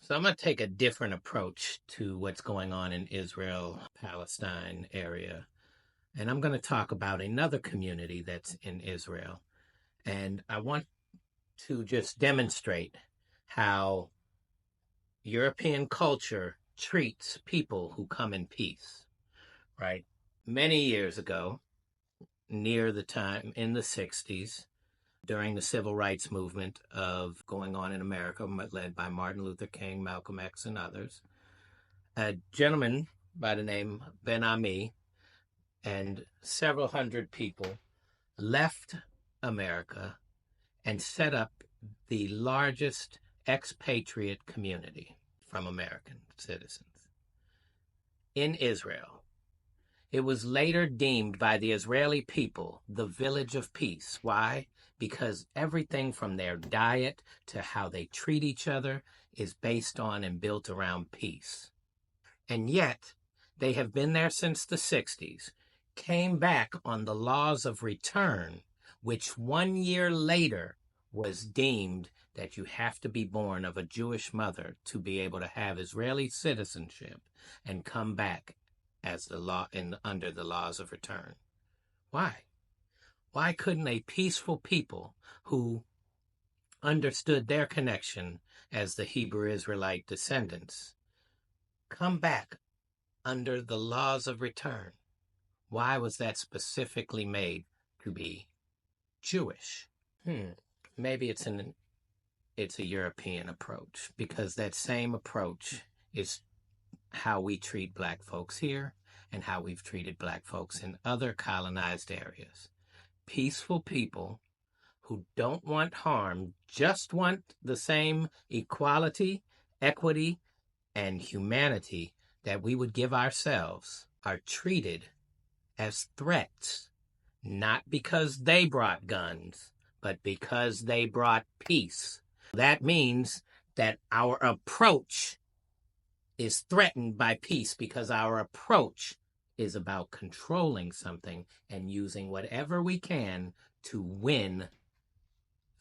So I'm going to take a different approach to what's going on in Israel, Palestine area. And I'm going to talk about another community that's in Israel. And I want to just demonstrate how European culture treats people who come in peace, right? Many years ago, near the time in the 60s, during the civil rights movement of going on in America, led by Martin Luther King, Malcolm X, and others, a gentleman by the name Ben Ami and several hundred people left America and set up the largest expatriate community from American citizens in Israel. It was later deemed by the Israeli people the village of peace. Why? Because everything from their diet to how they treat each other is based on and built around peace. And yet, they have been there since the 60s, came back on the laws of return, which 1 year later was deemed that you have to be born of a Jewish mother to be able to have Israeli citizenship and come back as the law under the laws of return. Why? Why couldn't a peaceful people who understood their connection as the Hebrew Israelite descendants come back under the laws of return? Why was that specifically made to be Jewish? Maybe it's a European approach, because that same approach is how we treat Black folks here and how we've treated Black folks in other colonized areas. Peaceful people who don't want harm, just want the same equality, equity, and humanity that we would give ourselves, are treated as threats, not because they brought guns, but because they brought peace. That means that our approach is threatened by peace, because our approach is about controlling something and using whatever we can to win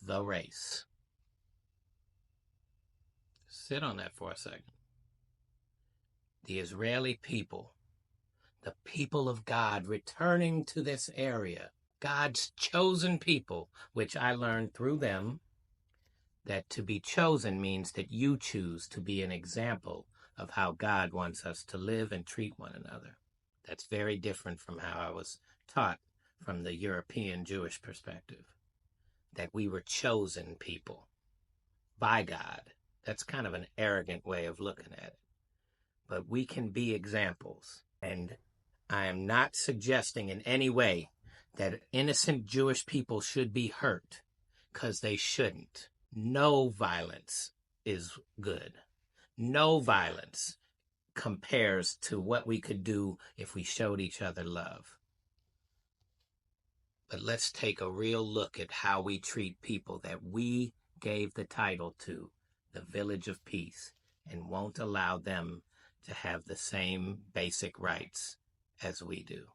the race. Sit on that for a second. The Israeli people, the people of God returning to this area, God's chosen people, which I learned through them, that to be chosen means that you choose to be an example of how God wants us to live and treat one another. That's very different from how I was taught from the European Jewish perspective, that we were chosen people by God. That's kind of an arrogant way of looking at it. But we can be examples. And I am not suggesting in any way that innocent Jewish people should be hurt, because they shouldn't. No violence is good. No violence compares to what we could do if we showed each other love. But let's take a real look at how we treat people that we gave the title to, the Village of Peace, and won't allow them to have the same basic rights as we do.